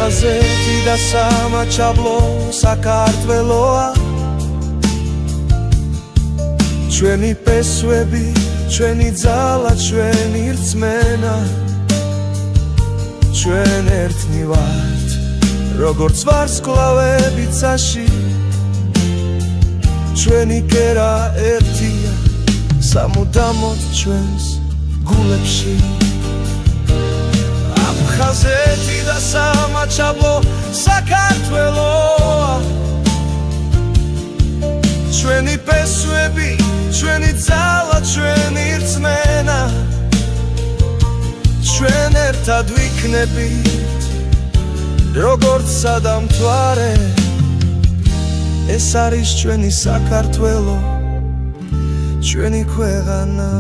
აფხაზეთი და სამაჩაბლო საქართველოა ჩვენი პესვები, ჩვენი ძალა, ჩვენი რწმენა ჩვენ ერთნი ვართ როგორც ვარსკვლავები ცაში ჩვენი კერა ერთია სამუდამოდ ჩვენს გულებში აფხაზეთი და სამაჩაბლო საქართველოა ჩვენი პესვები, ჩვენი ძალა, ჩვენი რწმენა ჩვენ ერთად ვიქნებით როგორც სადამთვარე ეს არის ჩვენი საქართველო ჩვენი ქვეყანა